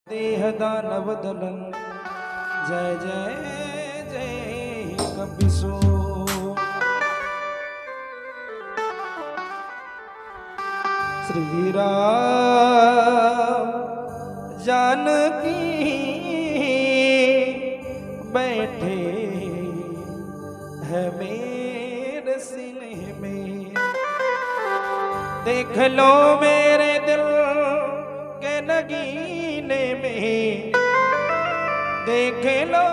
देह दानव दलन जय जय जय कपिसो। श्री राम जानकी बैठे है मेरे सीने में। देख लो मेरे दिल के नगीने में, देख लो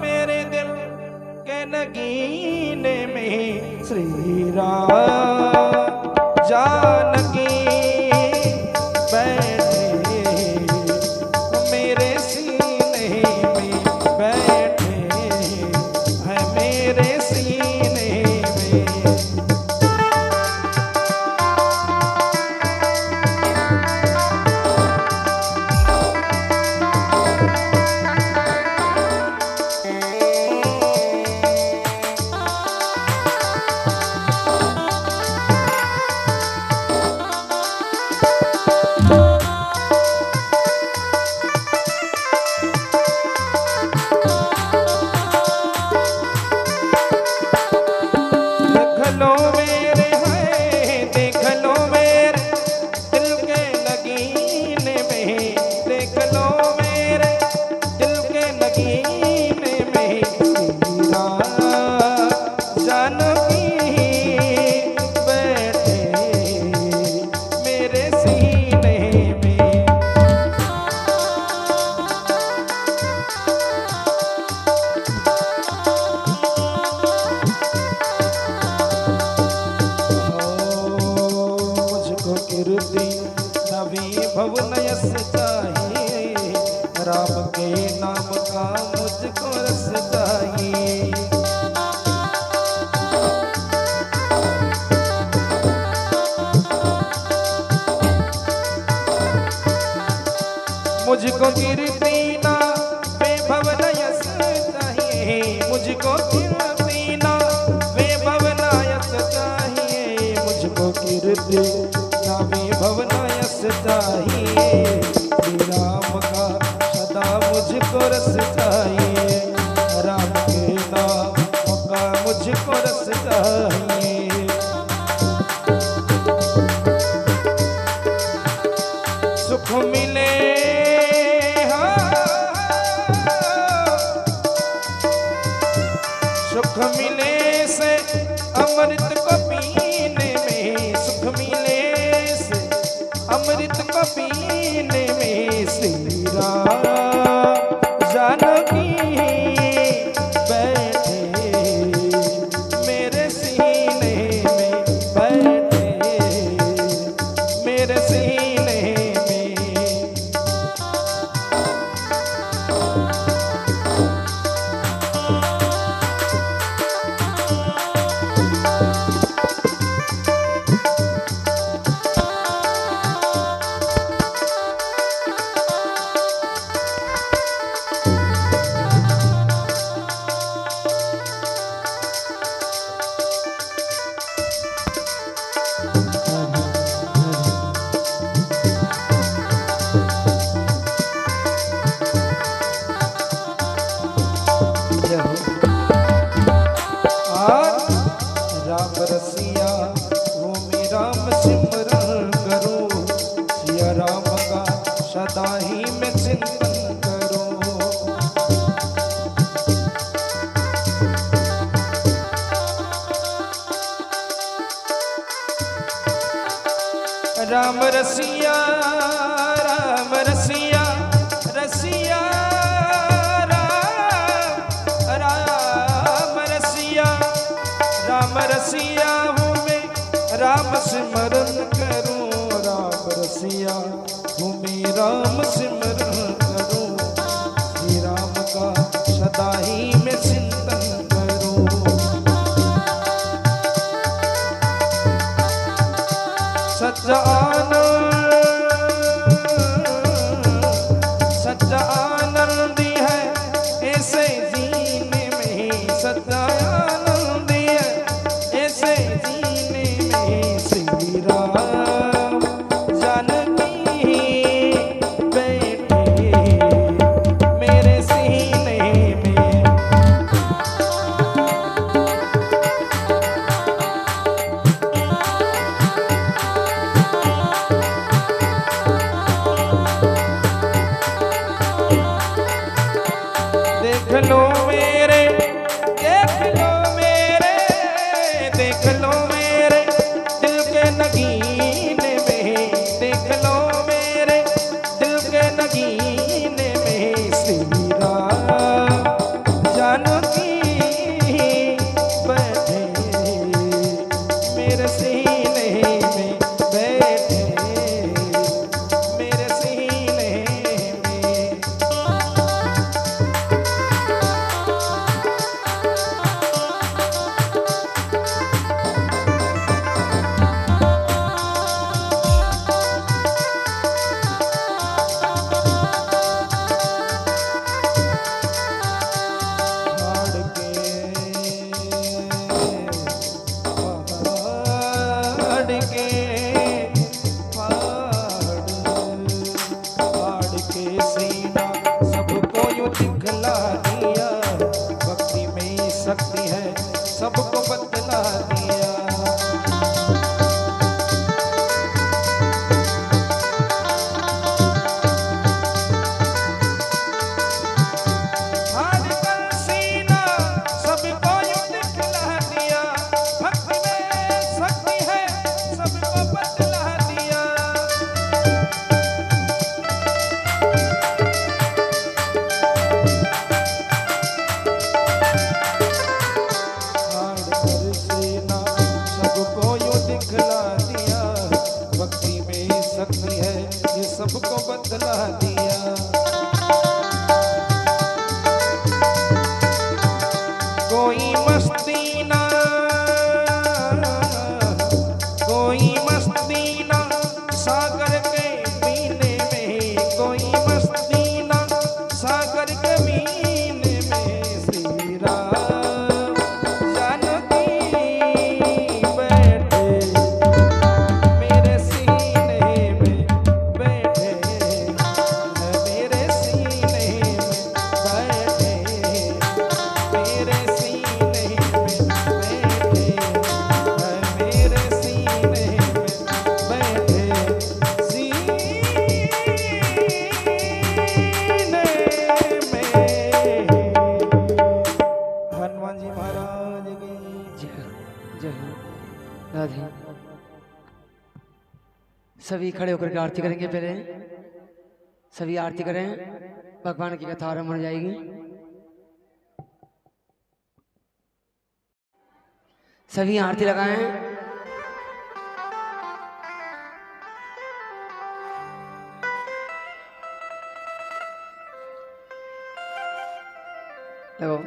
मेरे दिल के नगीने में। श्री राम जानकी बैठे मेरे सीने में, बैठे हैं मेरे सीने में। भवनयस चाहिए, राम के नाम का मुझको रस चाहिए। मुझको कीर्ति ना भवनयस चाहिए, मुझको कीर्ति ना भवनयस चाहिए, मुझको कीर्ति ना भवनयस चाहिए। श्री राम का सदा मुझको रस चाहिए, राम के नाम का मुझको रस चाहिए। सुख मिले सुख मिले से अमृत को पीने में, सुख मिले से अमृत को पीने में। श्री राम जानकी बैठे मेरे सीने में, बैठे मेरे सीने में। राम रसिया वो में राम सिमरन करो, सिया राम का सदा ही मैं चिंतन करो। राम रसिया रसिया राम रसिया हूँ मैं, राम सिमरन करूँ। राम रसिया हूँ मैं, राम सिमरन करूँ। श्री राम का सदा ही मैं चिंतन करूँ। सच्चा आनंद है ऐसे जीने में, सच्चा आनंद है ऐसे जीने में। श्री राम जानकी बैठे मेरे सीने में बैठे, मेरे सीने में। शक्ति है सबको बदला दिया। हार कर सीना सबको यूं दिखला दिया, भक्ति में शक्ति है सबको बदला दिया। भक्ति में शक्ति है ये सबको बदला दिया। कोई मस्ती ना, कोई मस्ती ना सागर के पीने में, कोई मस्ती ना सागर के पीने में। श्री राम जानकी बैठे मेरे सीने में बैठे, मेरे सीने में बैठे, मेरे सीने में बैठे, मेरे सीने में बैठे, सीने में। हनुमान जी महाराज की जय हो राधे। सभी खड़े होकर के आरती करेंगे। पहले सभी आरती करें, भगवान की कथा आरंभ हो जाएगी। सभी आरती लगाएं। लगो।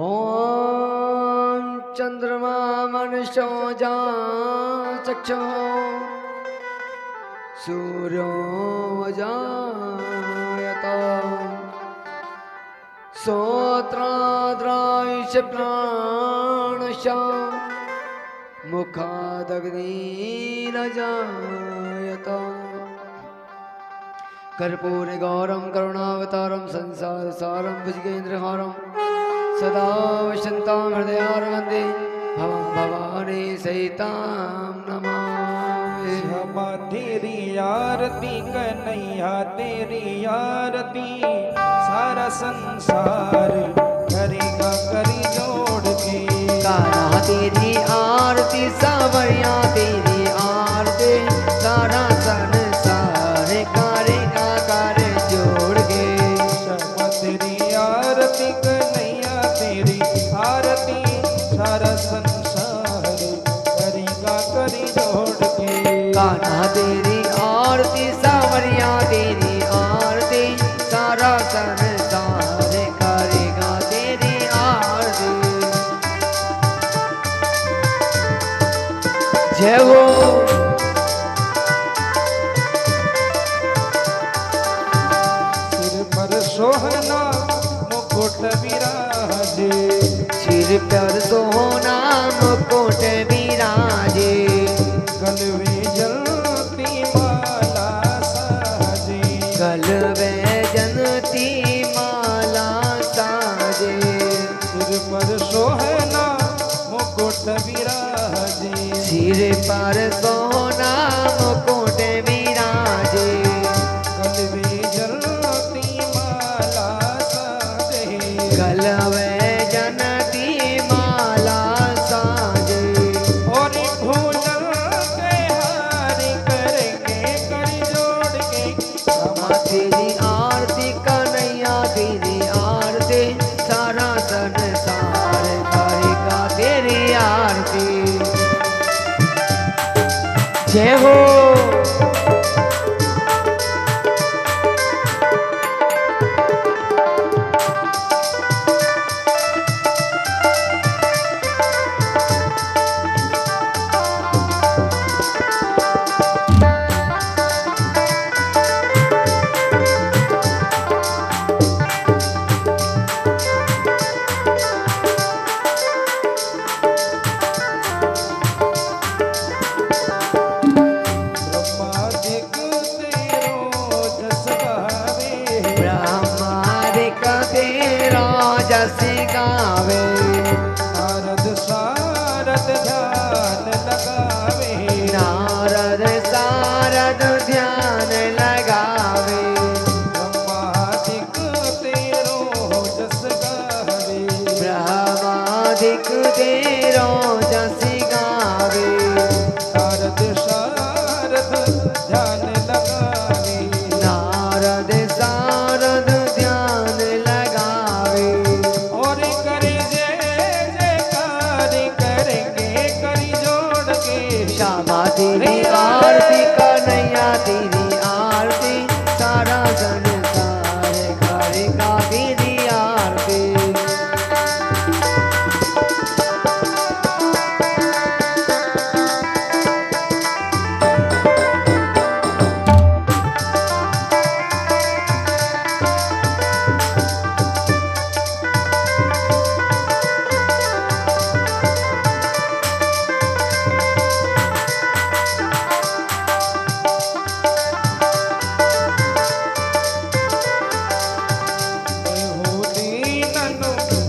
ओम चंद्रमा मनुष्यो जा चक्षु सूर्यो जायत श्रोत्राद्रायश प्राणश मुखादग्निरजायत कर्पूर गौरम करुणावतारम संसार सारम भुजगेन्द्रहारम सदा वसन्तां हृदयारविन्दे भवं भवानी सहितां नमामि। क्षमा तेरी आरती कन्हैया तेरी आरती, सारा संसार करेगा करी जोड़ के। कान्हा तेरी आरती सावरिया तेरी आरती, सारा संसार करेगा कर जोड़ के। क्षमा तेरी आरती कन्हैया तेरी आरती, सारा संसार करेगा करी जोड़ के। कान्हा तेरी आरती सावरिया तेरी आरती, सारा संसार करेगा तेरी आरती। जय हो सिर पर सोहना मुकुट विराजे, सिर पर सोना मुकुट विराजे, गल में जलती माला साजे, गल में जनती माला साजे। सिर पर सोहना मुकुट विराजे, सिर पर सोना मुकुट विराजे, गल में जलती माला साजे, गल में जनती माला साजे। और भूलन के हारी करेंगे कर जोड़ के। तेरी आरती कन्हैया तेरी आरती, हो। ब्रह्मादिक तेरो जस गावे, ब्रह्मादिक तेरा जस गावे, नारद सारद ध्यान लगावे, नारद सारद ध्यान लगावे। ब्रह्मादिक तेरो जस गावे, ब्रह्मादिक तेरा जस गावे, नारद सारद ध्यान लगावे, नारद सारद ध्यान लगावे। और करे जय जयकार करेंगे करी जोड़ के, श्यामा तेरी आरती कन्हैया तेरी आरती, सारा संसार करेगा तेरी आरती। मैं हूँ दीनन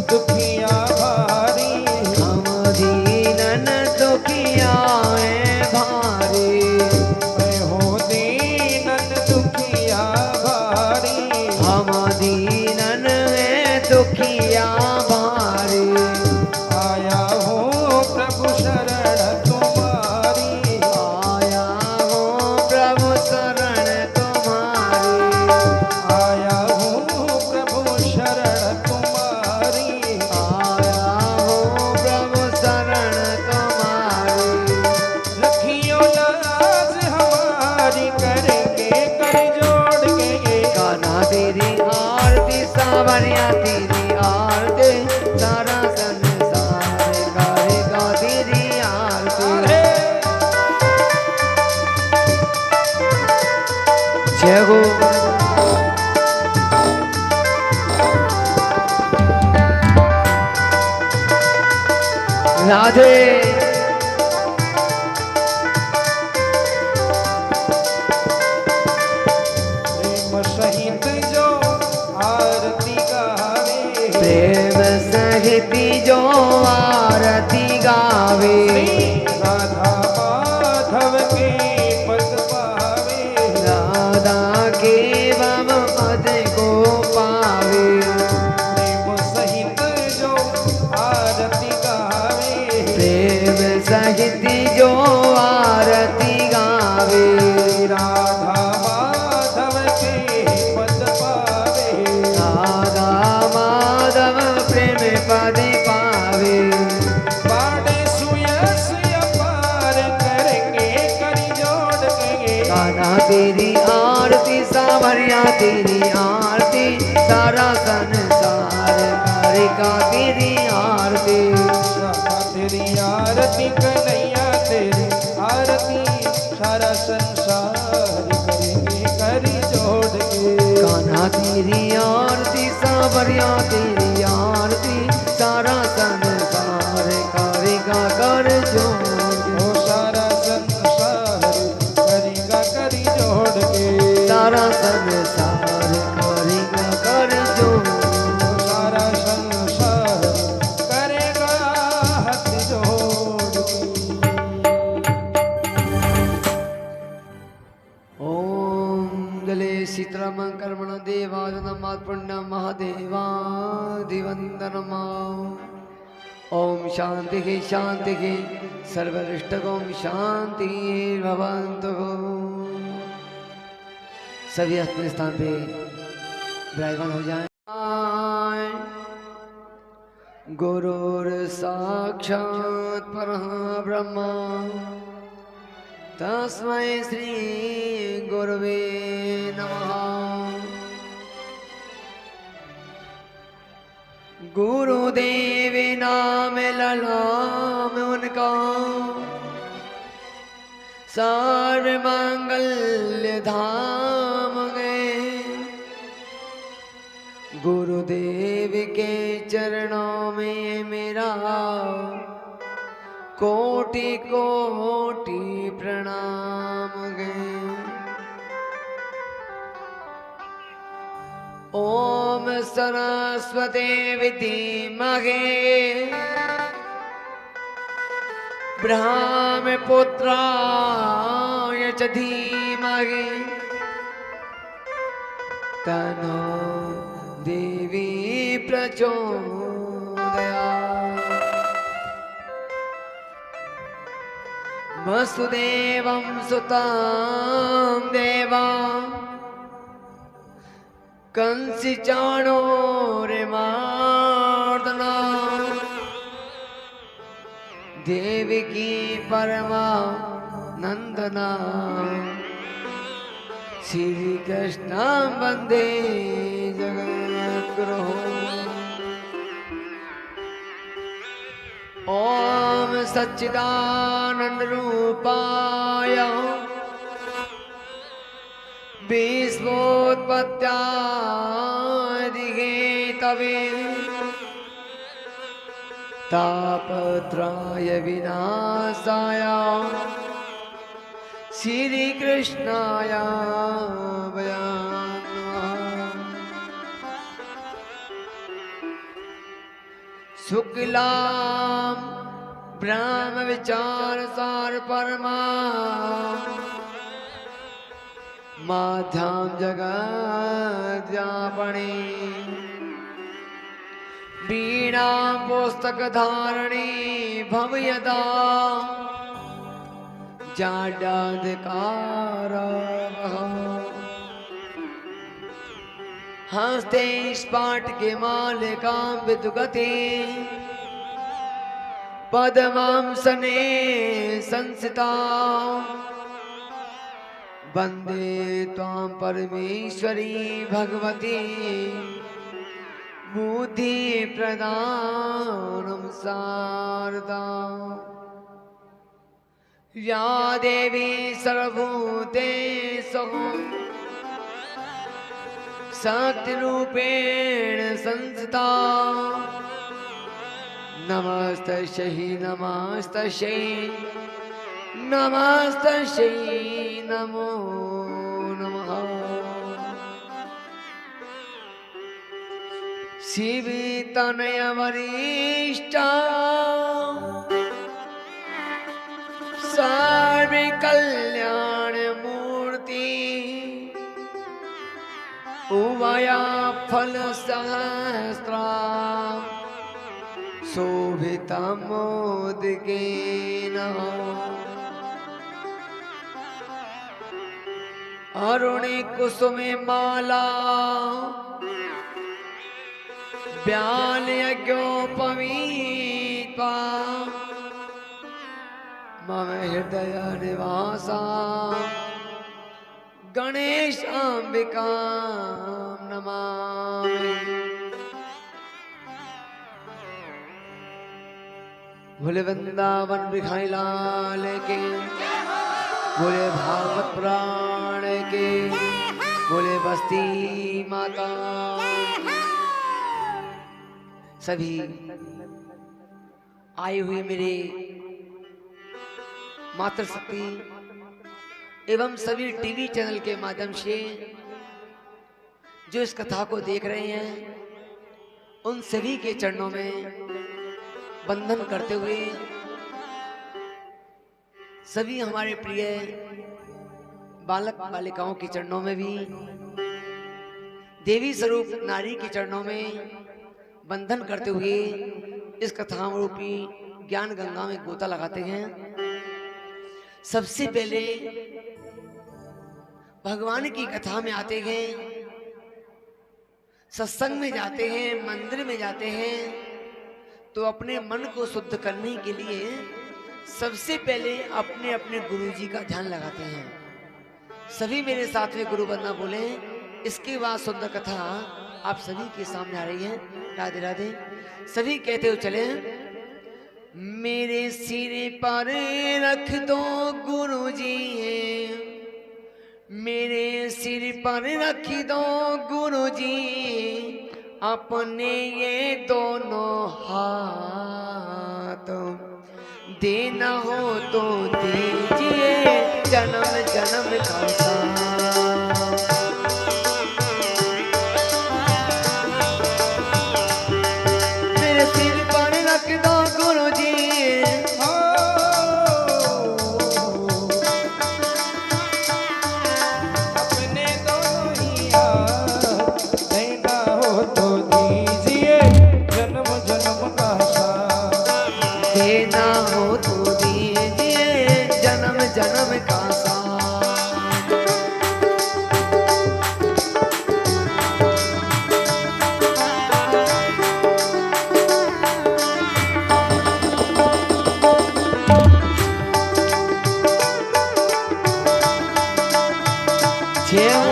दुखिया भारी, हम दीनन दुखिया है भारी, मैं हूँ दीनन दुखिया भारी, हम दीनन है दुखिया भारी। आया हूँ प्रभु शरण तुम्हारी, आया हो प्रभु शरण तुम्हारी, आया हूँ प्रभु शरण तुम्हारी, आया हो प्रभु शरण तुम्हारी। रखियो लाज हमारी करेंगे कर जोड़ के, गाना तेरी आरती सावरिया तेरी आरती, सारा संसार करेगा तेरी आरती। अरे जय हो। राधे प्रेम सहित जो आरती गावे, प्रेम सहित जो आरती गावे, राधा माधव के पद पावे, राधा के बम पद को पावे। प्रेम सहित जो आरती गावे, प्रेम सहित जो आरती गावे, राधा माधव के पद पावे, राधा माधव प्रेम पद पावे। बाड़े सुयस अपार करेंगे करी जोड़ के, गाना तेरी आरती सावरिया तेरी आरती, सारा संसार करेगा तेरी आरती। श्यामा तेरी आरती कन्हैया तेरी आरती, सारा संसार करेंगे करी जोड़ के, गाना तेरी आरती सावरिया तेरी आरती, सारा संसार करेगा कर जोड़। ओ सारा संसार करेगा करी जोड़ के, सारा संसार करेगा कर जोड़। ओ सारा संसार करेगा हाथ जोड़ के। ओम जले सीतारामं कर्मण देवाजनमात् पुण्यं महादेवा दिवंदनमा। ओम शांति शांति सर्वदृष्टकों शांति भवन्तु। सभी अपने स्थान पे विराजमान हो जाएं। गुरुर साक्षात् परः ब्रह्म तस्मै श्री गुरुवे नमः। गुरुदेव नाम ललाम उनका, सर्व मंगल्य धाम गए। गुरुदेव के चरणों में मेरा कोटि कोटि प्रणाम गए। ओम सरस्वती विद्महे ब्रह्मपुत्राय च धीमहि तन्नो देवी प्रचोदयात्। वसुदेवं सुतं देवं कंसी चाणूरमर्दना देवकी परमानंदना श्री कृष्ण वंदे जगद्गुरु। ओम सच्चिदानंद रूपाय विश्वोत्पत्त्यादिहेतवे तापत्रय विनाशाय श्री कृष्णाय वयं नमः। शुक्लां ब्रह्म विचार सार परमा माध्यम जगद्व्यापिनी वीणा पुस्तक धारणी भवयदा जाड्याधिकार हस्ते स्फाटके मालिकां विदुगते पद्मांसने संस्थिता वंदे त्वां परमेश्वरी भगवती बुद्धि प्रदानं शारदा। या देवी सर्वभूतेषु शक्तिरूपेण संस्थिता नमस्तस्यै नमस्तस्यै नमस्तस्यै नमो नमः। शिवी तनय वरिष्ठा सर्व कल्याण मूर्ति उभया फल सहस्रा शोभिता मोदकेन अरुणे कुसुमे माला व्यालयज्ञोपवीता मम हृदय निवासा गणेशाम्बिका नमामि। भोले वृंदावन बिखाई लाल के, भोले भागवत पुराण के, भोले बस्ती माता। सभी आए हुए मेरे मातृशक्ति एवं सभी टीवी चैनल के माध्यम से जो इस कथा को देख रहे हैं उन सभी के चरणों में वंदन करते हुए सभी हमारे प्रिय बालक बालिकाओं के चरणों में भी देवी स्वरूप नारी के चरणों में बंधन करते हुए इस कथा रूपी ज्ञान गंगा में गोता लगाते हैं। सबसे पहले भगवान की कथा में आते हैं, सत्संग में जाते हैं, मंदिर में जाते हैं तो अपने मन को शुद्ध करने के लिए सबसे पहले अपने अपने गुरुजी का ध्यान लगाते हैं। सभी मेरे साथ में गुरु वंदना बोले। इसके बाद सुंदर कथा आप सभी के सामने आ रही है। राधे राधे। सभी कहते हो चले। मेरे सिर पर रख दो गुरुजी, मेरे सिर पर रख दो गुरुजी अपने ये दोनों हाथ, देना हो तो दीजिए जन्म जन्म का साथ। मेरे सिर पर रख दो गुरुजी, अपने दोनों ही हाथ, देना हो तो दीजिए जन्म जन्म का साथ। देना हो तो दीजिए जन्म जन्म का साथ। जय हो।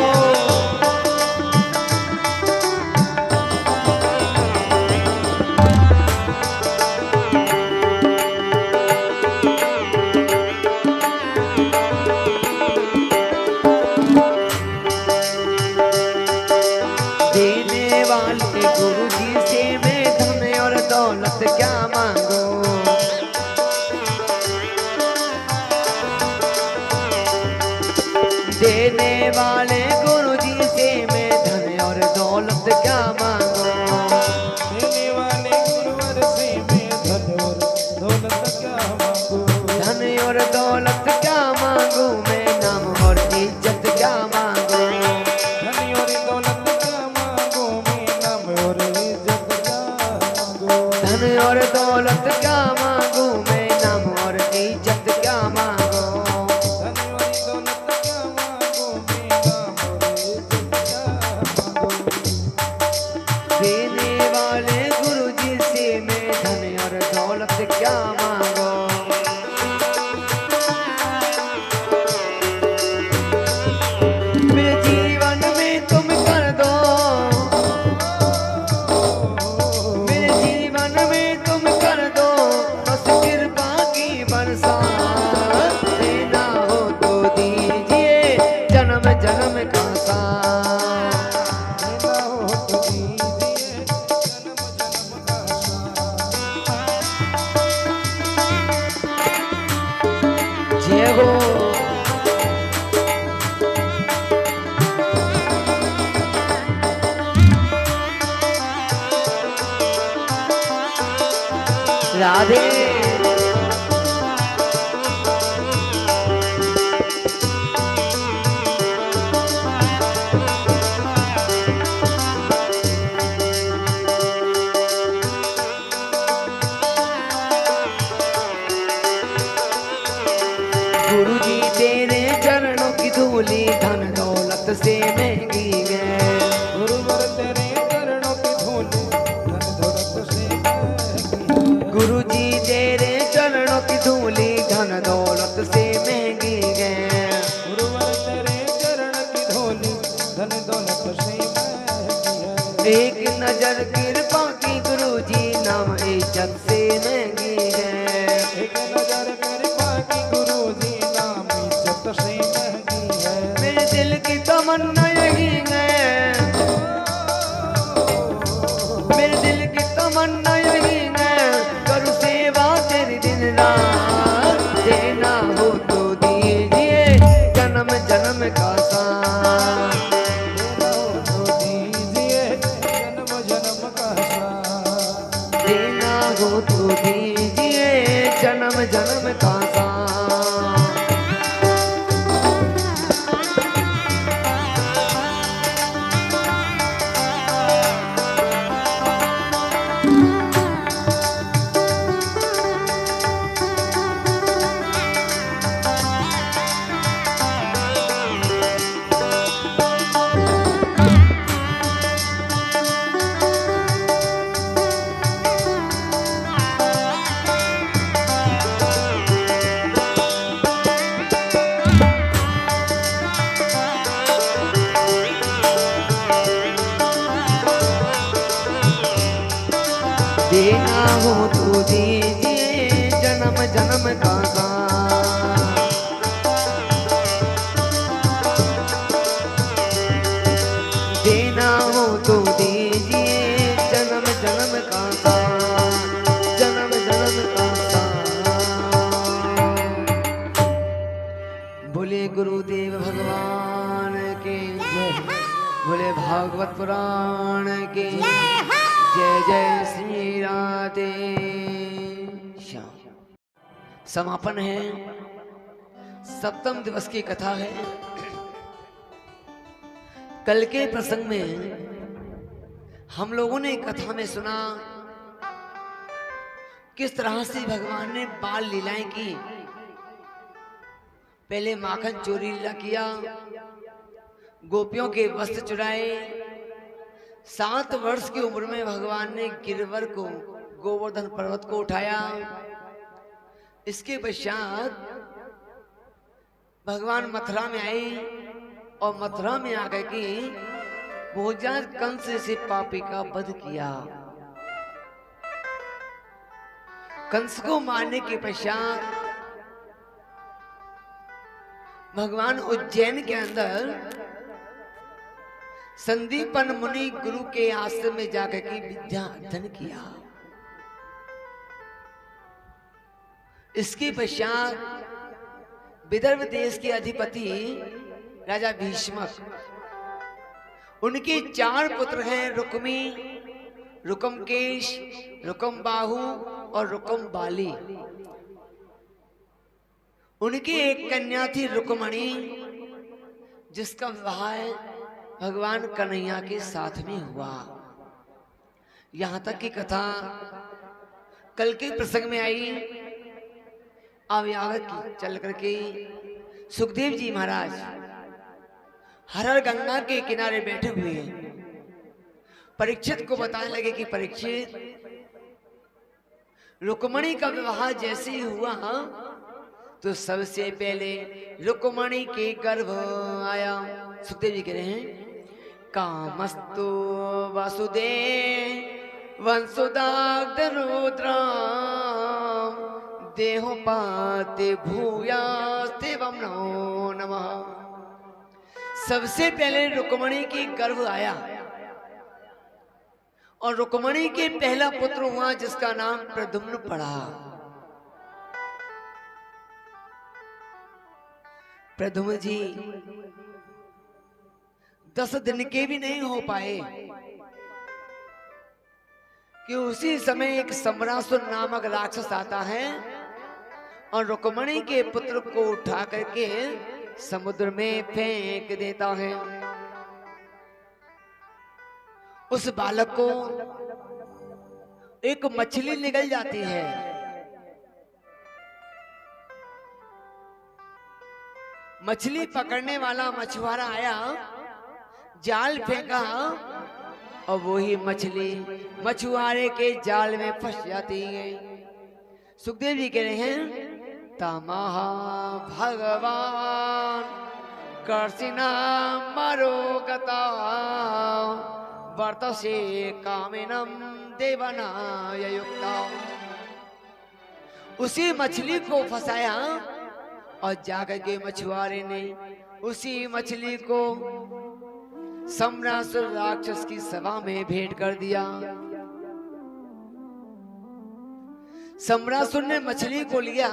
देने वाले गुरुजी से मैं धन और दौलत क्या मांगू, देने वाले गुरुजी से मैं धन और दौलत क्या मांगू। देने वाले गुरुवर से मैं धन और दौलत क्या मांगू। धन और दौलत क्या मांगू, मैं नाम और इज्जत क्या मांगू। धन और दौलत क्या मांगू, मैं नाम और इज्जत क्या मांगू। धन और दौलत क्या मांगू, मैं नाम और इज्जत क्या मांगू। धन और दौलत क्या मांगू, मैं नाम और इज्जत क्या मांगू। देने वाले गुरुजी से मैं धन और दौलत क्या मांगू। मेरे जीवन में तुम कर दो, मेरे जीवन में तुम कर दो बस कृपा की बरसात। देना हो तो दीजिए जन्म जन्म का साथ। देना हो तो दीजिए जन्म जन्म का साथ। जय हो। राधे। गुरुजी तेरे चरणों की धूली धन दौलत से महंगी है। गुरुवर तेरे चरणों की धूली धन दौलत से महंगी। गुरुजी तेरे चरणों की धूली धन दौलत से महंगी है। गुरुवर तेरे चरण की धूली धन दौलत से महंगी है। एक नजर कृपा की गुरुजी नाम इज्जत से महंगी है। एक नजर कृपा की गुरुजी नाम इज्जत से महंगी है। मेरे दिल की तमन्ना यही है, मेरे दिल की तमन्ना यही है, करूँ सेवा तेरी दिन रात। देना हो तो दीजिए जन्म जन्म का साथ। देना हो तो दीजिए जन्म जन्म का साथ। देना हो तो दीजिए जन्म जन्म का साथ। देना हो तो दीजिए जन्म जन्म का देना हो तो दीजिए जन्म जन्म का जन्म जन्म का बोले गुरुदेव भगवान के जय, बोले भागवत पुराण के जय जय श्री राधे श्याम। समापन है, सप्तम दिवस की कथा है। कल के प्रसंग में हम लोगों ने कथा में सुना किस तरह से भगवान ने बाल लीलाएं की। पहले माखन चोरी लीला किया, गोपियों के वस्त्र चुराए। 7 वर्ष की उम्र में भगवान ने गिरवर को, गोवर्धन पर्वत को उठाया। इसके पश्चात भगवान मथुरा में आए और मथुरा में आकर के भोजन कंस से पापी का वध किया। कंस को मारने के पश्चात भगवान उज्जैन के अंदर संदीपन मुनि गुरु के आश्रम में जाकर के विद्या अध्ययन किया। इसके पश्चात विदर्भ देश के अधिपति राजा भीष्मक, उनके 4 पुत्र हैं, रुक्मी, रुकमकेश, रुकमबाहु और रुकमबाली। उनकी एक कन्या थी रुक्मणी, जिसका विवाह भगवान कन्हैया के साथ में हुआ। यहां तक की कथा कल के प्रसंग में आई। अब याद चल करके सुखदेव जी महाराज हर गंगा के किनारे बैठे हुए हैं। परीक्षित को बताने लगे कि परीक्षित, रुक्मणी का विवाह जैसे ही हुआ तो सबसे पहले रुक्मणी के गर्भ आया। सुखदेव जी कह रहे हैं, कामस्तु वासुदेव वंशुदाग्ध रुद्र देहो पाते भूयास्ते वमनो नमः। सबसे पहले रुक्मणी की गर्भ आया और रुक्मणी के पहला पुत्र हुआ जिसका नाम प्रद्युम्न पड़ा। प्रद्युम्न जी 10 दिन के भी नहीं हो पाए कि उसी समय एक सम्रासुर नामक राक्षस आता है और रुक्मणी के पुत्र को उठा करके समुद्र में फेंक देता है। उस बालक को एक मछली निगल जाती है। मछली पकड़ने वाला मछुआरा आया, जाल फेंका और वही मछली मछुआरे के जाल में फंस जाती है। सुखदेव जी कह रहे हैं, तमहा भगवान कर्षिना मरोगता वर्त से कामिनम देवनाय युक्ता। उसी मछली को फंसाया और जाकर के मछुआरे ने उसी मछली को सम्रासुर राक्षस की सभा में भेंट कर दिया। सम्रासुर ने मछली को लिया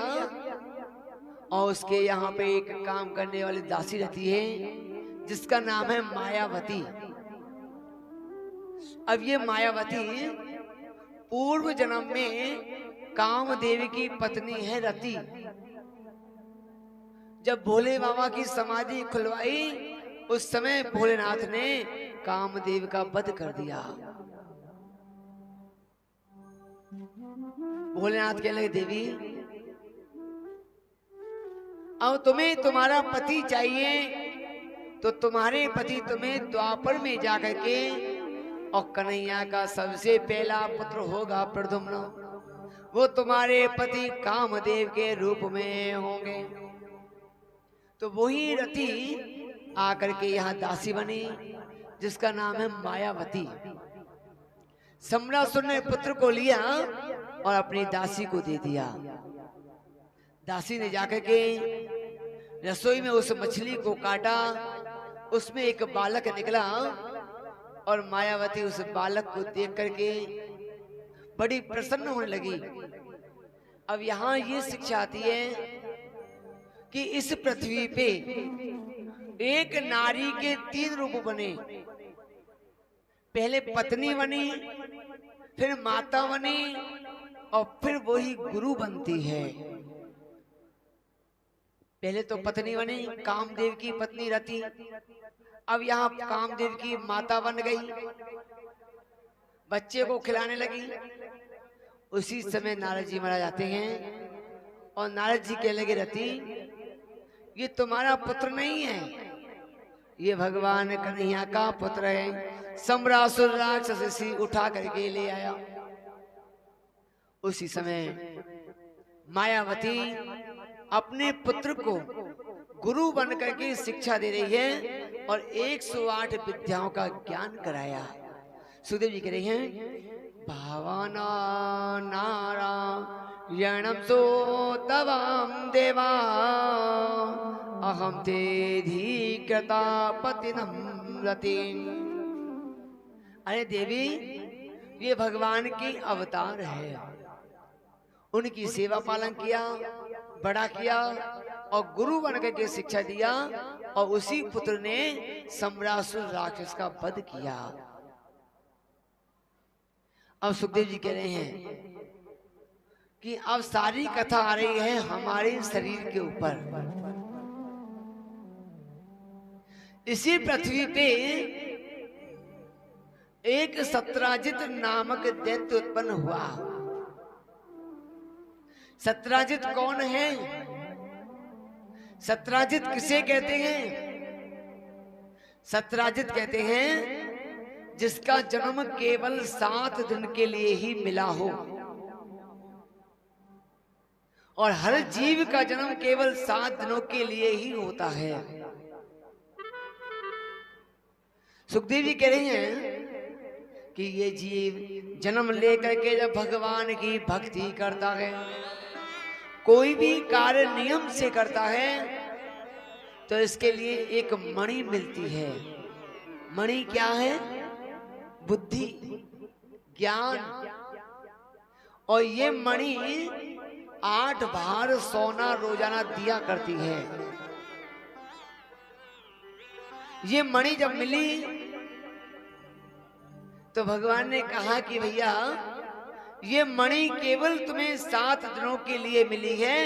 और उसके यहाँ पे एक काम करने वाली दासी रहती है जिसका नाम है मायावती। अब ये मायावती पूर्व जन्म में कामदेव की पत्नी है रति। जब भोले बाबा की समाधि खुलवाई उस समय भोलेनाथ ने कामदेव का वध कर दिया। भोलेनाथ कहने लगे, देवी अब तुम्हें तुम्हारा पति चाहिए तो तुम्हारे पति तुम्हें द्वापर में जाकर के, और कन्हैया का सबसे पहला पुत्र होगा प्रद्युम्न, वो तुम्हारे पति कामदेव के रूप में होंगे। तो वही रति आकर के यहाँ दासी बनी जिसका नाम है मायावती। सम्रासुर ने पुत्र को लिया और अपनी दासी को दे दिया। दासी ने जाकर के रसोई में उस मछली को काटा, उसमें एक बालक निकला और मायावती उस बालक को देख करके बड़ी प्रसन्न होने लगी। अब यहाँ ये शिक्षा आती है कि इस पृथ्वी पे एक नारी के 3 रूप बने। पहले पत्नी बनी, फिर माता बनी और फिर वही गुरु बनती है। पहले तो पत्नी बनी, कामदेव की पत्नी रति। अब यहाँ कामदेव की माता बन गई, बच्चे को खिलाने लगी। उसी समय नारद जी महाराज आते हैं और नारद जी कहने लगे, रति ये तुम्हारा पुत्र नहीं है, ये भगवान कन्हैया का पुत्र है। सम्रासुर राक्षस उठा करके ले आया। उसी समय मायावती अपने पुत्र को गुरु बन करके शिक्षा दे रही है और 108 विद्याओं का ज्ञान कराया। सुखदेव जी कह रहे हैं, भावना नारायणं सोतवां देवा अहम ते धीकृता पतिनं रतिं। अरे देवी, ये भगवान की अवतार है, उनकी सेवा पालन किया, बड़ा किया और गुरु बन करके शिक्षा दिया और उसी पुत्र ने सम्रासुर राक्षस का वध किया। अब सुखदेव जी कह रहे हैं कि अब सारी कथा आ रही है हमारे शरीर के ऊपर। इसी पृथ्वी पे एक सत्राजित नामक दैत्य उत्पन्न हुआ। सत्राजित कौन है? सत्राजित किसे कहते हैं? सत्राजित कहते हैं जिसका जन्म केवल 7 दिन के लिए ही मिला हो, और हर जीव का जन्म केवल 7 दिनों के लिए ही होता है। सुखदेव जी कह रहे हैं कि ये जीव जन्म लेकर के जब भगवान की भक्ति करता है, कोई भी कार्य नियम से करता है, तो इसके लिए एक मणि मिलती है। मणि क्या है? बुद्धि, ज्ञान। और ये मणि 8 भार सोना रोजाना दिया करती है। ये मणि जब मिली तो भगवान ने कहा कि भैया ये मणि केवल तुम्हें 7 दिनों के लिए मिली है,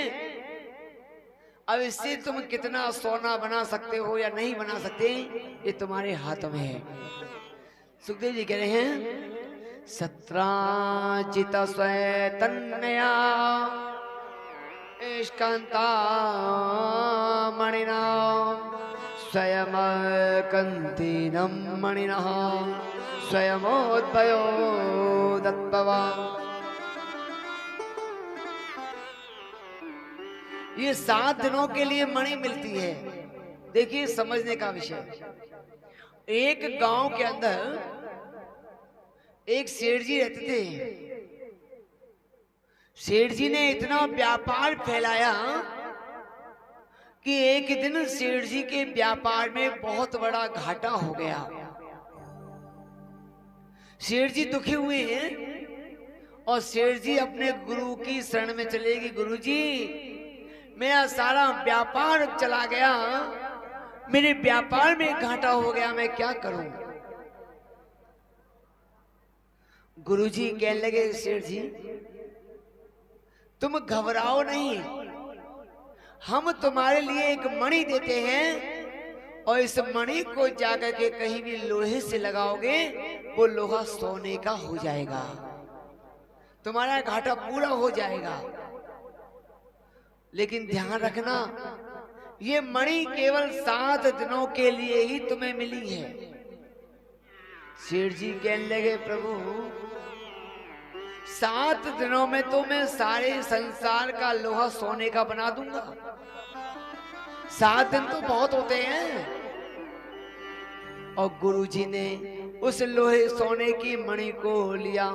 अब इससे तुम कितना सोना बना सकते हो या नहीं बना सकते, ये तुम्हारे हाथ में है। सुखदेव जी कह रहे हैं, सत्राजित स्वैतन्या स्कांता मणिना स्वयं कंतीनम मणिना स्वयमोद्भयो दत्तवा। ये 7 दिनों के लिए मणि मिलती है। देखिए समझने का विषय, एक गांव के अंदर एक सेठ जी रहते थे। सेठ जी ने इतना व्यापार फैलाया कि एक दिन सेठ जी के व्यापार में बहुत बड़ा घाटा हो गया। सेठ जी दुखी हुए हैं और सेठ जी अपने गुरु की शरण में चले गए। गुरु जी, मेरा सारा व्यापार चला गया, मेरे व्यापार में घाटा हो गया, मैं क्या करूं? गुरुजी कहने लगे, सेठ जी तुम घबराओ नहीं, हम तुम्हारे लिए एक मणि देते हैं और इस मणि को जाकर के कहीं भी लोहे से लगाओगे, वो लोहा सोने का हो जाएगा, तुम्हारा घाटा पूरा हो जाएगा। लेकिन ध्यान रखना, ये मणि केवल 7 दिनों के लिए ही तुम्हें मिली है। सेठ जी कहने लगे, प्रभु 7 दिनों में तो मैं सारे संसार का लोहा सोने का बना दूंगा। 7 दिन तो बहुत होते हैं। और गुरुजी ने उस लोहे सोने की मणि को लिया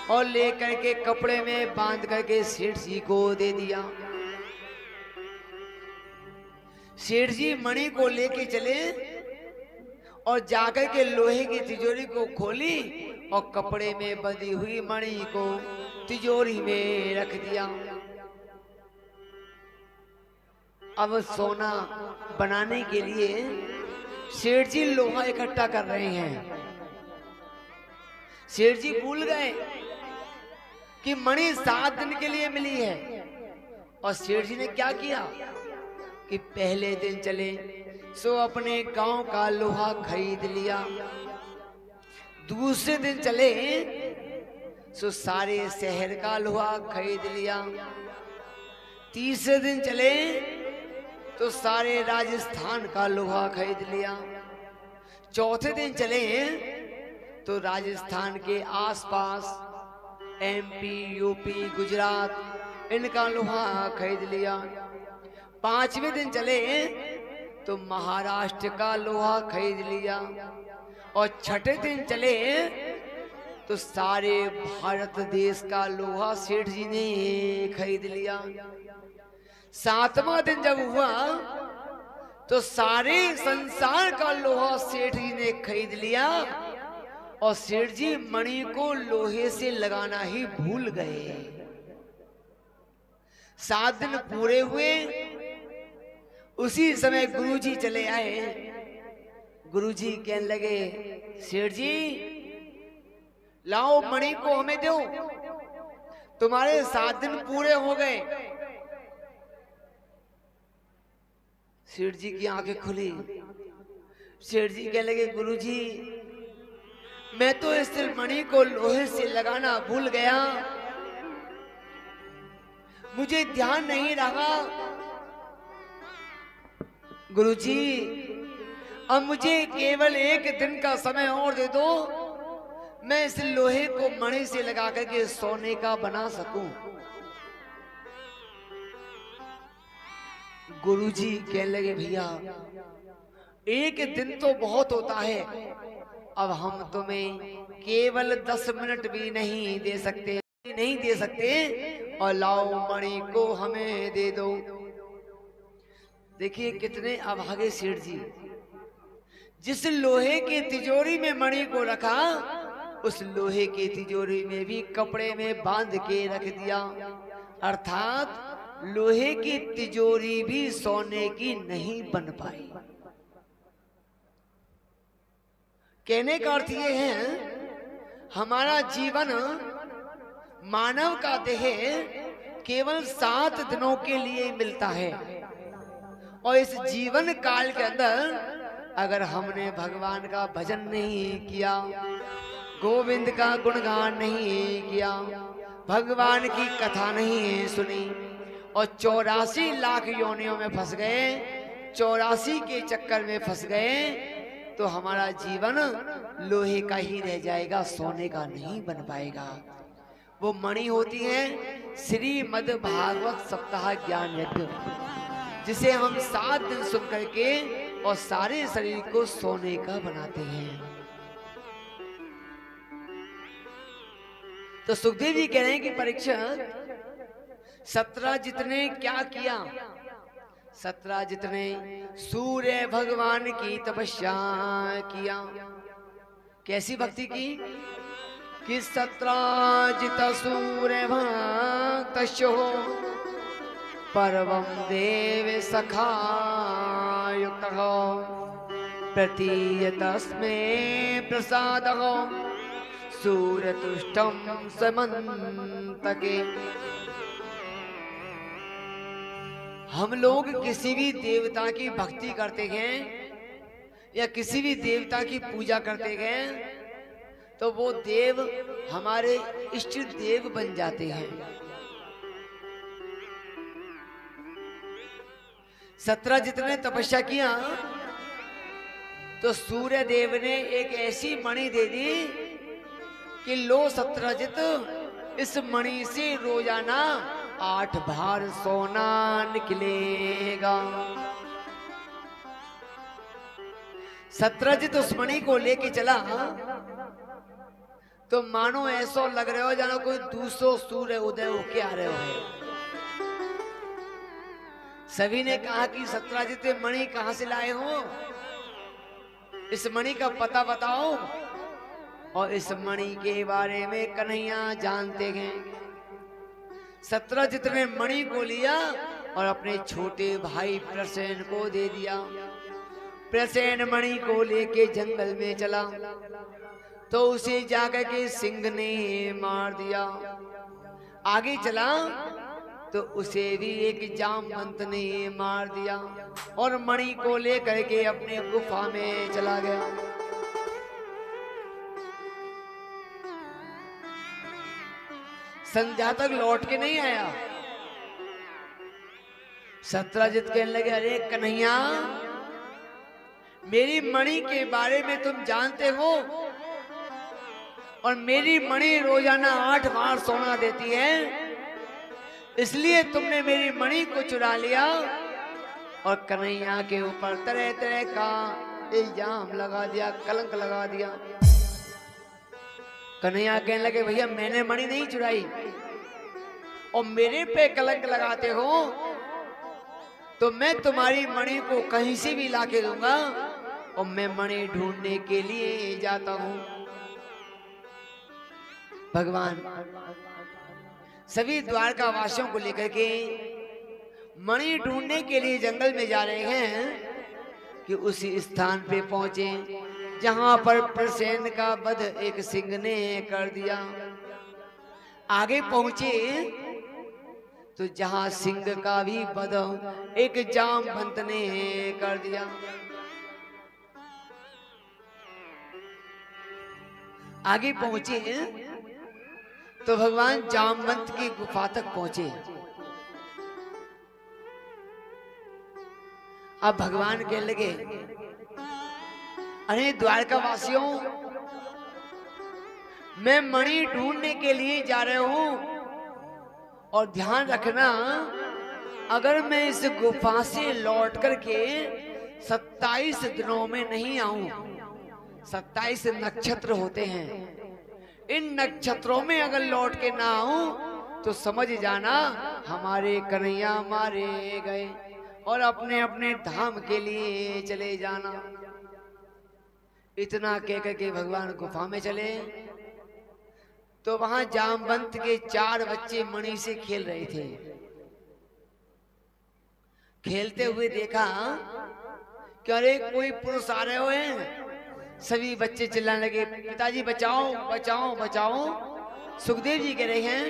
और लेकर के कपड़े में बांध करके सेठ जी को दे दिया। सेठ जी मणि को लेके चले और जाकर के लोहे की तिजोरी को खोली और कपड़े में बंधी हुई मणि को तिजोरी में रख दिया। अब सोना बनाने के लिए सेठ जी लोहा इकट्ठा कर रहे हैं। सेठ जी भूल गए कि मणि 7 दिन के लिए मिली है। और सेठ जी ने क्या किया कि पहले दिन चले सो अपने गांव का लोहा खरीद लिया। दूसरे दिन चले सो सारे शहर का लोहा खरीद लिया। तीसरे दिन चले तो सारे राजस्थान का लोहा खरीद लिया। चौथे दिन चले तो राजस्थान के आसपास MP, UP, गुजरात इनका लोहा खरीद लिया। 5वें दिन चले तो महाराष्ट्र का लोहा खरीद लिया। और 6ठे दिन चले तो सारे भारत देश का लोहा सेठ जी ने खरीद लिया। 7वां दिन जब हुआ तो सारे संसार का लोहा सेठ जी ने खरीद लिया। और सेठ जी मणि को लोहे से लगाना ही भूल गए। 7 दिन पूरे हुए। उसी समय गुरुजी चले आए। गुरुजी कहने लगे सेठ जी लाओ मणि को हमें दो, तुम्हारे 7 दिन पूरे हो गए। सेठ जी की आंखें खुली। सेठ जी कहने लगे गुरुजी मैं तो इस मणि को लोहे से लगाना भूल गया, मुझे ध्यान नहीं रहा। गुरुजी अब मुझे केवल 1 दिन का समय और दे दो, मैं इस लोहे को मणि से लगा करके सोने का बना सकूं। गुरुजी कहने लगे भैया 1 दिन तो बहुत होता है, अब हम तुम्हें केवल 10 मिनट भी नहीं दे सकते और लाओ मणि को हमें दे दो। देखिए कितने अभागे सेठ जी। जिस लोहे की तिजोरी में मणि को रखा उस लोहे की तिजोरी में भी कपड़े में बांध के रख दिया। अर्थात लोहे की तिजोरी भी सोने की नहीं बन पाई। कहने का अर्थ ये है हमारा जीवन मानव का देह केवल 7 दिनों के लिए मिलता है। और इस जीवन काल के अंदर अगर हमने भगवान का भजन नहीं किया, गोविंद का गुणगान नहीं किया, भगवान की कथा नहीं सुनी और 84 लाख योनियों में फंस गए, 84 के चक्कर में फंस गए, तो हमारा जीवन लोहे का ही रह जाएगा, सोने का नहीं बन पाएगा। वो मणि होती है श्रीमद् भागवत सप्ताह ज्ञान यज्ञ, जिसे हम 7 दिन सुन करके और सारे शरीर को सोने का बनाते हैं। तो सुखदेव जी कह रहे हैं कि परीक्षित 17 जितने क्या किया, 17 जितने सूर्य भगवान की तपस्या किया। कैसी भक्ति की कि 17 जित सूर्य भक्त हो परवम देव सखा युक्त हो प्रतीयतस्मे प्रसाद हो सूर्य तुष्टम समन्तके। हम लोग किसी भी देवता की भक्ति करते हैं या किसी भी देवता की पूजा करते हैं तो वो देव हमारे इष्ट देव बन जाते हैं। 17 जितने तपस्या किया तो सूर्य देव ने एक ऐसी मणि दे दी कि लो 17 जित इस मणि से रोजाना 8 भार सोना निकलेगा। सत्यजित उस मणि को लेके चला तो मानो ऐसा लग रहे हो जानो कोई दूसरो सूर्य उदय होके आ रहे हो। सभी ने कहा कि सत्यजित मणि कहां से लाए हो, इस मणि का पता बताओ। और इस मणि के बारे में कन्हैया जानते हैं। सत्यजित ने मणि को लिया और अपने छोटे भाई प्रसेन को दे दिया। प्रसेन मणि को लेके जंगल में चला तो उसे जाकर के सिंह ने मार दिया। आगे चला तो उसे भी एक जामवंत ने मार दिया और मणि को लेकर के अपने गुफा में चला गया। संध्या तक लौट के नहीं आया। सत्यजित कहने लगे, अरे कन्हैया, मेरी मणि के बारे में तुम जानते हो और मेरी मणि रोजाना 8 बार सोना देती है, इसलिए तुमने मेरी मणि को चुरा लिया और कन्हैया के ऊपर तरह तरह का इल्जाम लगा दिया, कलंक लगा दिया। कन्हैया कहने लगे, भैया मैंने मणि नहीं चुराई और मेरे पे कलंक लगाते हो तो मैं तुम्हारी मणि को कहीं से भी लाके दूंगा और मैं मणि ढूंढने के लिए जाता हूं। भगवान सभी द्वारका वासियों को लेकर के मणि ढूंढने के लिए जंगल में जा रहे हैं कि उसी स्थान पे पहुंचे जहां पर प्रसेन का वध एक सिंह ने कर दिया। आगे पहुंचे तो जहां सिंह का भी वध एक जामवंत ने कर दिया। आगे पहुंचे तो भगवान जामवंत की गुफा तक पहुंचे। अब भगवान कहने लगे, अरे द्वारका वासियों, मैं मणि ढूंढने के लिए जा रहा हूं और ध्यान रखना, अगर मैं इस गुफा से लौट करके 27 दिनों में नहीं आऊं, 27 नक्षत्र होते हैं, इन नक्षत्रों में अगर लौट के ना आऊं तो समझ जाना हमारे कन्हैया मारे गए और अपने अपने धाम के लिए चले जाना। इतना कहकर के भगवान गुफा में चले तो वहां जामवंत के 4 बच्चे मणि से खेल रहे थे। खेलते हुए देखा कि अरे कोई पुरुष आ रहे हुए। सभी बच्चे चिल्लाने लगे, पिताजी बचाओ बचाओ बचाओ। सुखदेव जी कह रहे हैं,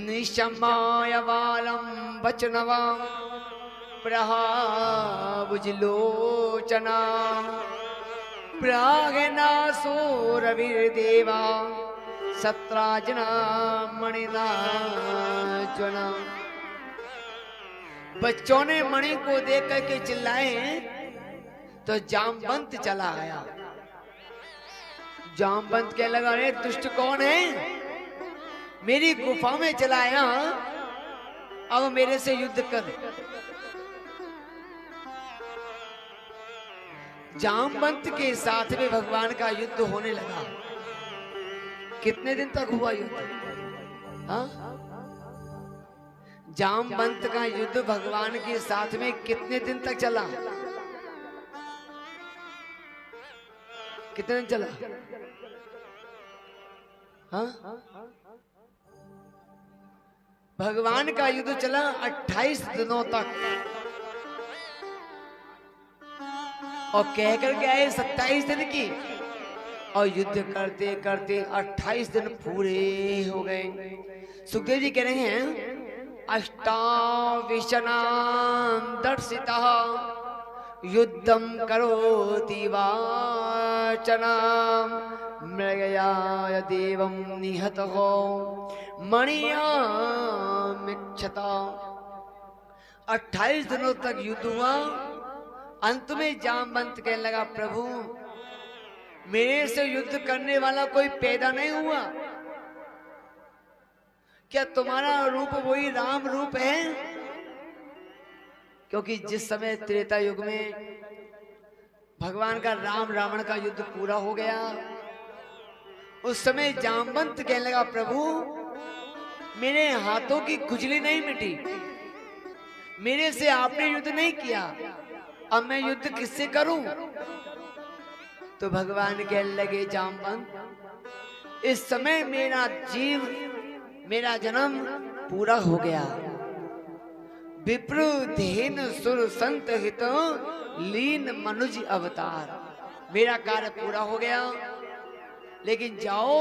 निशमाय वालम वचनवा प्रहाबुजलोचना प्रागनासुरवीर्देवा सत्राजना मणिना ज्वना। बच्चों ने मणि को देख करके चिल्लाए तो जामवंत चला आया। जामवंत कहने लगा, अरे दुष्ट कौन है, मेरी गुफा में चला आया, अब मेरे से युद्ध कर। जामवंत के साथ में भगवान का युद्ध होने लगा। कितने दिन तक हुआ युद्ध? हाँ, जामवंत का युद्ध भगवान के साथ में कितने दिन तक चला? कितने दिन चला? हाँ, भगवान का युद्ध चला 28 दिनों तक और कह कर के आए 27 दिन की, और युद्ध करते करते 28 दिन पूरे हो गए। सुखदेव जी कह रहे हैं, अष्टाविशनां दर्शितः युद्धम करोति वाचना मृगयाय देवं निहतः मणियामिक्षता। 28 दिनों तक युद्ध हुआ। अंत में जामवंत कहने लगा, प्रभु मेरे से युद्ध करने वाला कोई पैदा नहीं हुआ क्या? तुम्हारा रूप वही राम रूप है? क्योंकि जिस समय त्रेता युग में भगवान का राम रावण का युद्ध पूरा हो गया। उस समय जामवंत कहने लगा, प्रभु मेरे हाथों की खुजली नहीं मिटी, मेरे से आपने युद्ध नहीं किया, अब मैं युद्ध किससे करूं? तो भगवान कहने लगे, जामवंत इस समय मेरा जन्म पूरा हो गया। विप्र धेन सुर संत हित लीन मनुज अवतार, मेरा कार्य पूरा हो गया। लेकिन जाओ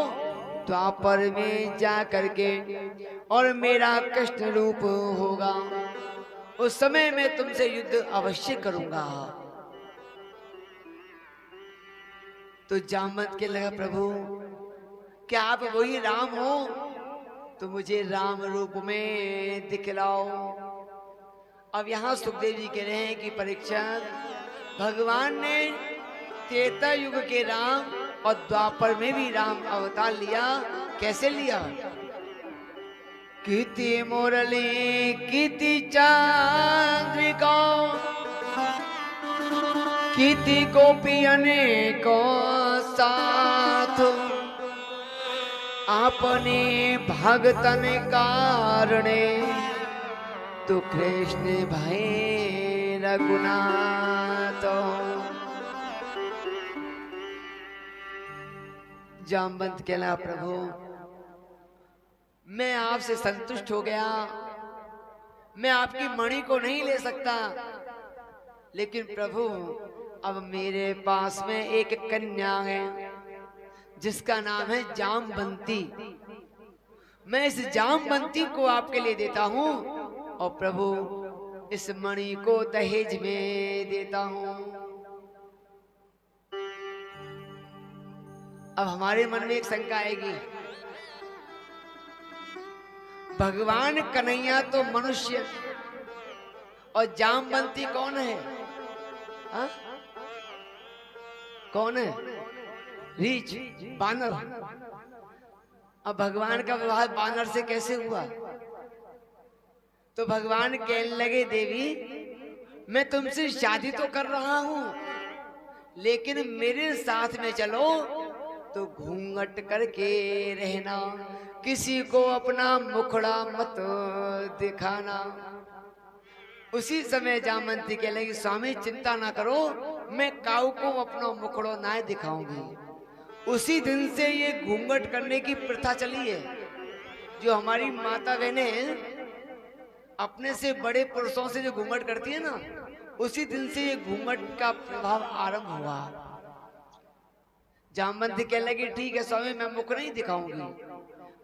द्वापर में जा करके और मेरा कृष्ण रूप होगा, उस समय मैं तुमसे युद्ध अवश्य करूंगा। तो जामवंत के लगा, प्रभु क्या आप वही राम हो? तो मुझे राम रूप में दिखलाओ। अब यहाँ सुखदेव जी कह रहे हैं कि परीक्षित, भगवान ने त्रेता युग के राम और द्वापर में भी राम अवतार लिया। कैसे लिया? कीति मुरली कीति चंद्रिका कीति गोपी अनेको साथ, आपने भगतन कारणे तो कृष्ण भय रघुनाथ। जामवंत कहला, प्रभु मैं आपसे संतुष्ट हो गया, मैं आपकी मणि को नहीं ले सकता, लेकिन प्रभु अब मेरे पास में एक कन्या है जिसका नाम है जामवंती। मैं इस जामवंती को आपके लिए देता हूं और प्रभु इस मणि को दहेज में देता हूं। अब हमारे मन में एक शंका आएगी, भगवान कन्हैया तो मनुष्य और जामवंती कौन है? हा? कौन है? रीछ, बानर। अब भगवान का विवाह बानर से कैसे हुआ? तो भगवान कहने लगे, देवी मैं तुमसे शादी तो कर रहा हूं, लेकिन मेरे साथ में चलो तो घूंघट करके रहना, किसी को अपना मुखड़ा मत दिखाना। उसी समय जामवंती कह लगी, स्वामी चिंता ना करो, मैं काऊ को अपना मुखड़ो ना दिखाऊंगी। उसी दिन से ये घूंघट करने की प्रथा चली है। जो हमारी माता बहनें अपने से बड़े पुरुषों से जो घूंघट करती है ना, उसी दिन से ये घूंघट का प्रभाव आरंभ हुआ। जामवंती कह लगी, ठीक है स्वामी मैं मुख नहीं दिखाऊंगी।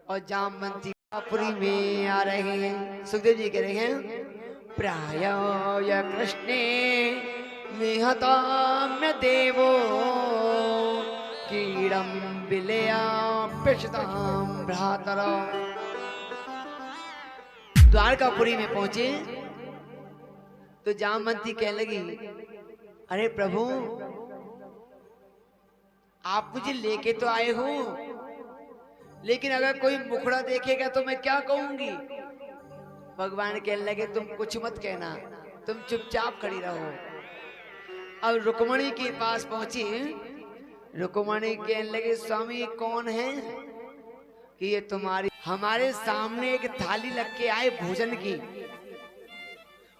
और जामवंती पुरी में आ रहे हैं। सुखदेव जी कह रहे हैं, प्राय कृष्णे निहताम्य देवो कीड़म विलया पिशताम भ्रातर। द्वारकापुरी में पहुंचे तो जामवंती कह लगी, अरे प्रभु आप मुझे लेके तो आए हो, लेकिन अगर कोई मुखड़ा देखेगा तो मैं क्या कहूंगी? भगवान कहने लगे, तुम कुछ मत कहना, तुम चुपचाप खड़ी रहो। अब रुक्मणी के पास पहुंची। रुक्मणी कहने लगे, स्वामी कौन है कि ये तुम्हारी हमारे सामने एक थाली लग के आए भोजन की,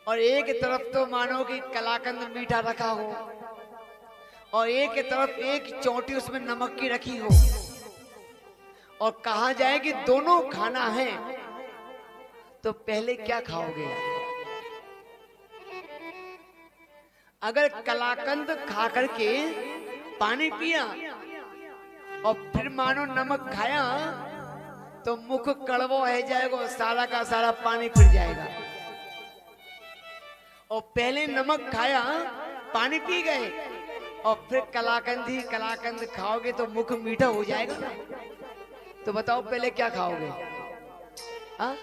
और एक तरफ तो मानो कि कलाकंद मीठा रखा हो, और एक तरफ एक चोटी उसमें नमक की रखी हो, और कहा जाए कि दोनों खाना है, तो पहले क्या खाओगे? अगर कलाकंद खा करके पानी पिया और फिर मानो नमक खाया तो मुख कड़वा हो जाएगा, सारा का सारा पानी फिर जाएगा। और पहले नमक खाया, पानी पी गए, और फिर कलाकंद खाओगे तो मुख मीठा हो जाएगा ना। तो बताओ पहले क्या खाओगे? हाँ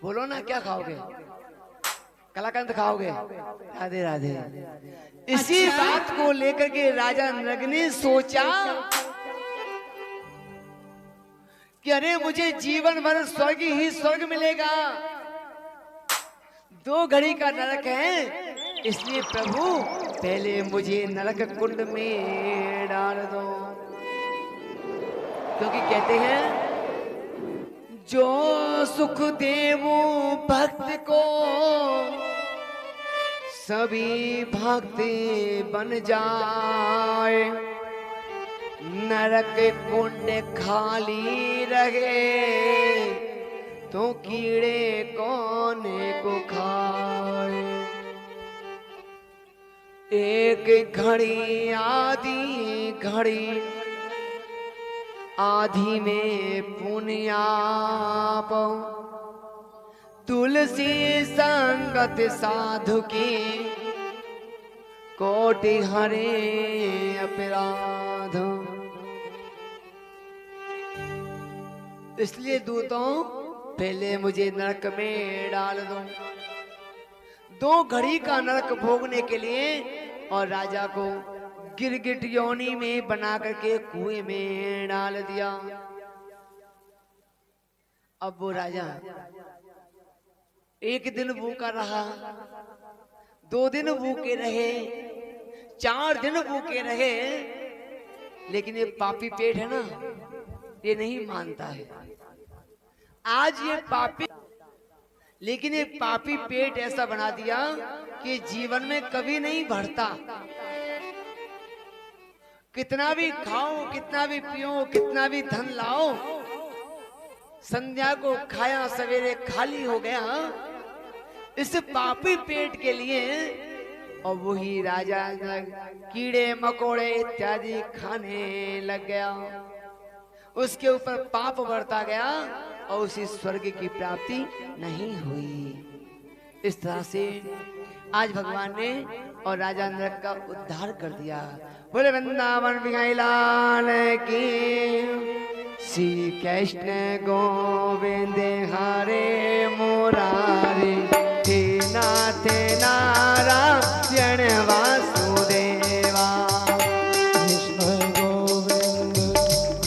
बोलो ना, क्या खाओगे? कलाकंद खाओगे? राधे राधे। इसी बात को लेकर के राजा नृग ने सोचा कि अरे मुझे जीवन भर स्वर्ग ही स्वर्ग मिलेगा, 2 घड़ी का नरक है, इसलिए प्रभु पहले मुझे नरक कुंड में डाल दो, क्योंकि कहते हैं जो सुख देवो भक्त को सभी भक्ति बन जाए, नरक कुंड खाली रहे तो कीड़े कौन को खाए। एक घड़ी आधी घड़ी आधी में पुण्याप, तुलसी संगत साधु की कोटि हरे अपराध। इसलिए दूतों पहले मुझे नरक में डाल दो। 2 घड़ी का नरक भोगने के लिए और राजा को गिरगिट योनि में बना करके कुएं में डाल दिया। अब वो राजा 1 दिन भूखा रहा, 2 दिन भूखे रहे, 4 दिन भूखे रहे, लेकिन ये पापी पेट है ना, ये नहीं मानता है। आज ये पापी, लेकिन ये पापी पेट ऐसा बना दिया कि जीवन में कभी नहीं भरता। कितना भी खाओ, कितना भी पियो, कितना भी धन लाओ, संध्या को खाया सवेरे खाली हो गया इस पापी पेट के लिए। और वही राजा कीड़े मकोड़े इत्यादि खाने लग गया, उसके ऊपर पाप बढ़ता गया और उसी स्वर्ग की प्राप्ति नहीं हुई। इस तरह से आज भगवान ने और राजा नरक का उद्धार कर दिया। बोले वृंदावन बिहारी लाल की। श्री कृष्ण गोविंद हरे मुरारी, हे नाथ नारायण वासुदेवा। कृष्ण गोविंद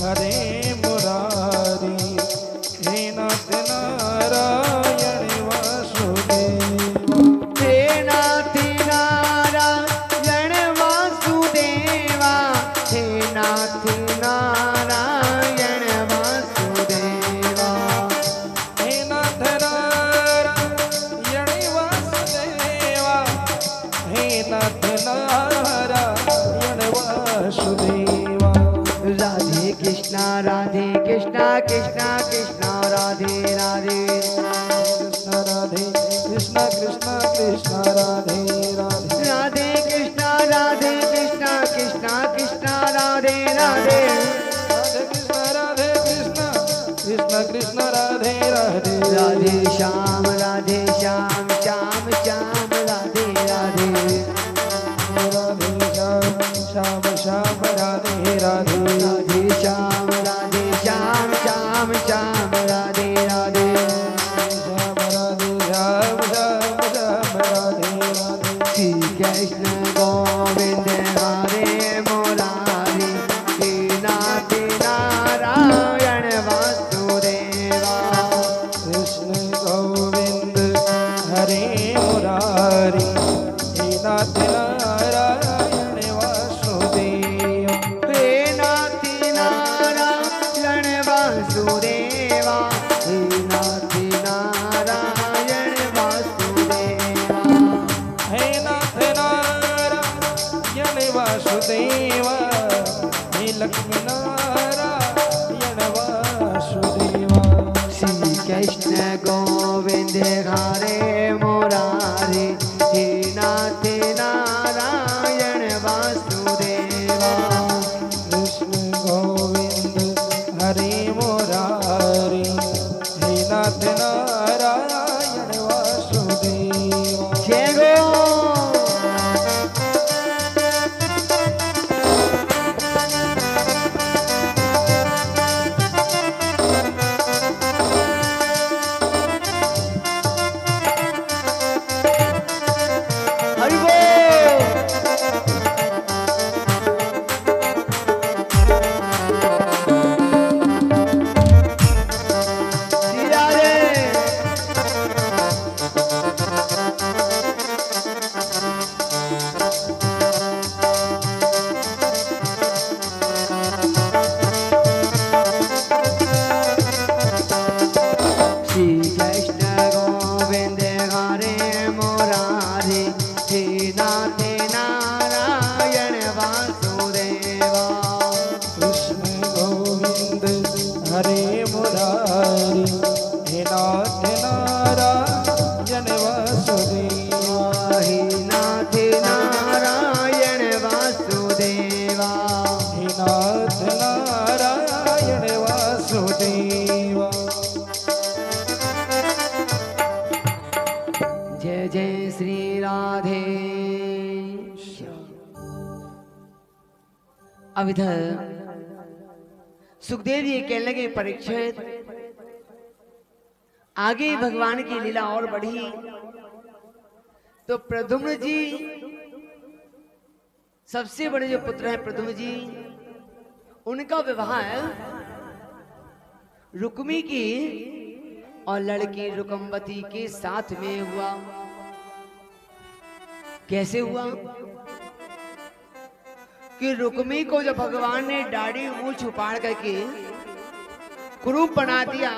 हरे मुरारी, हे नाथ नारायण वासुदेवा। हे नाथ नारायण वासुदेवा, हे नाथ नारायण वासुदेवा। हे नाथ नारायण वासुदेवा, हे नाथ नारायण वासुदेवा। राधे कृष्णा कृष्णा कृष्णा राधे राधे। कृष्ण राधे कृष्ण कृष्ण कृष्ण राधे राधे। राधे कृष्णा कृष्णा कृष्णा राधे राधे। राधे कृष्ण कृष्ण कृष्ण राधे राधे। राधे श्याम श्याम श्याम श्याम राधे राधे। राधे श्याम श्याम राधे राधे। राधे श्याम श्याम श्याम राधे राधे। श्याम राधे श्याम श्याम श्याम राधे राधे। श्री कृष्ण गोविंद हरे मुरारी, हे नाथ नारायण वासुदेवा। कृष्ण गोविंद हरे मुरारी, हे नाथ नारायण वासुदेव। हे नाथ नारायण वासुदेवा, हे नाथ नारायण वासुदेवा। हे नाथ नारायण वासुदेवा, हे लक्ष्मी नारायण वासुदेवा। श्री कृष्ण गोविंद हरे मुरारी, हे नाथ नारायण वासुदेवा। कृष्ण गोविंद हरे मुरारी, हे नाथ नारायण वासुदेवा। जय गो। हरि बोल। श्री राधे। हरे मुरारी, हे नाथ नारायण वासुदेवा, हे नाथ नारायण वासुदेवा, हे नाथ नारायण वासुदेवा। जय जय श्री राधे। अब इधर सुखदेव जी कहने लगे, परीक्षित आगे भगवान की लीला और बढ़ी तो प्रद्युम्न जी, सबसे बड़े जो पुत्र हैं प्रद्युम्न जी, उनका विवाह रुक्मी की और लड़की रुकमवती के साथ में हुआ। कैसे हुआ कि रुक्मी को जब भगवान ने दाढ़ी मूंछ उपाड़ करके कुरूप बना दिया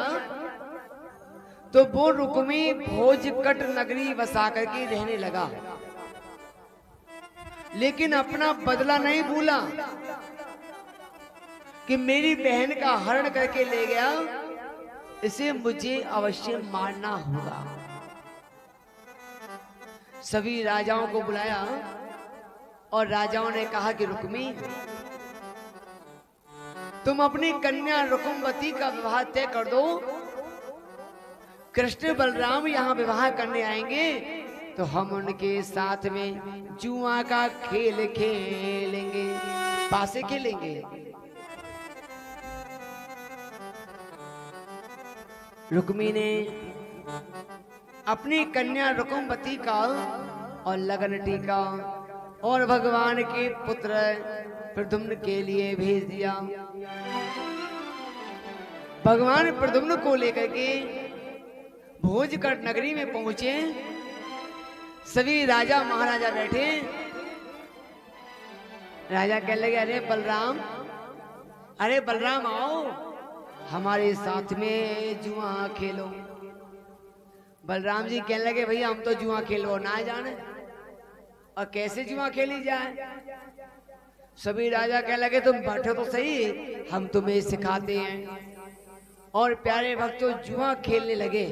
तो वो रुक्मी भोजकट नगरी बसा करके रहने लगा, लेकिन अपना बदला नहीं भूला कि मेरी बहन का हरण करके ले गया, इसे मुझे अवश्य मारना होगा। सभी राजाओं को बुलाया और राजाओं ने कहा कि रुक्मी, तुम अपनी कन्या रुकमवती का विवाह तय कर दो। कृष्ण बलराम यहाँ विवाह करने आएंगे तो हम उनके साथ में जुआ का खेल खेलेंगे, पासे खेलेंगे। रुक्मी ने अपनी कन्या रुकमवती का और लगन टीका और भगवान के पुत्र प्रद्युम्न के लिए भेज दिया। भगवान प्रद्युम्न को लेकर के भोजकट नगरी में पहुंचे। सभी राजा महाराजा बैठे। राजा कहने लगे, अरे बलराम आओ, हमारे साथ में जुआ खेलो। बलराम जी कहने लगे, भैया हम तो जुआ खेलो ना जाने, और कैसे जुआ खेली जाए। सभी राजा कहने लगे, तुम बैठो तो सही, हम तुम्हें सिखाते हैं। और प्यारे भक्तों जुआ खेलने लगे।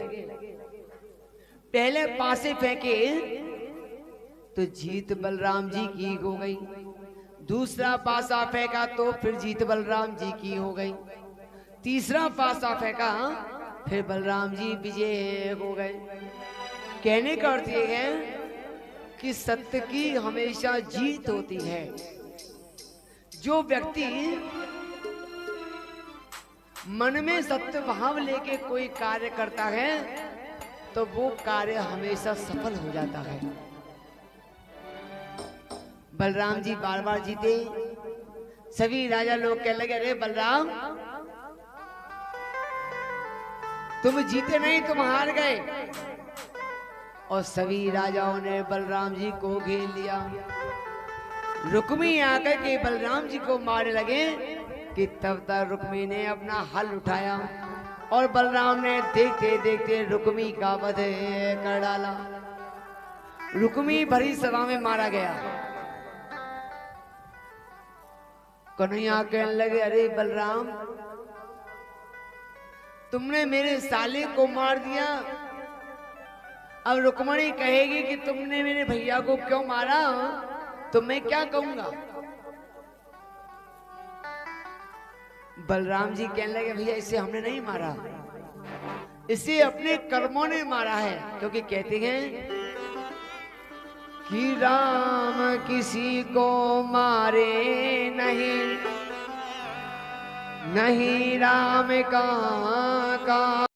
पहले पासे फेंके तो जीत बलराम जी की हो गई, दूसरा पासा फेंका तो फिर जीत बलराम जी की हो गई, तीसरा पासा फेंका फिर बलराम जी विजय हो गए। कहने का अर्थ यह है कि सत्य की हमेशा जीत होती है। जो व्यक्ति मन में सत्य भाव लेके कोई कार्य करता है तो वो कार्य हमेशा सफल हो जाता है। बलराम जी बार बार जीते। सभी राजा लोग कहने लगे, अरे बलराम तुम जीते नहीं, तुम हार गए। और सभी राजाओं ने बलराम जी को घेर लिया। रुक्मी आकर के बलराम जी को मारने लगे कि तब तक रुक्मी ने अपना हल उठाया और बलराम ने देखते देखते रुक्मी का वध कर डाला। रुक्मी भरी सभा में मारा गया। कन्हैया कहने लगे, अरे बलराम तुमने मेरे साले को मार दिया, अब रुक्मणी कहेगी कि तुमने मेरे भैया को क्यों मारा, तो मैं क्या कहूंगा। बलराम जी कहने लगे, भैया इसे हमने नहीं मारा, इसे अपने कर्मों ने मारा है। क्योंकि कहते हैं कि राम किसी को मारे नहीं, नहीं राम का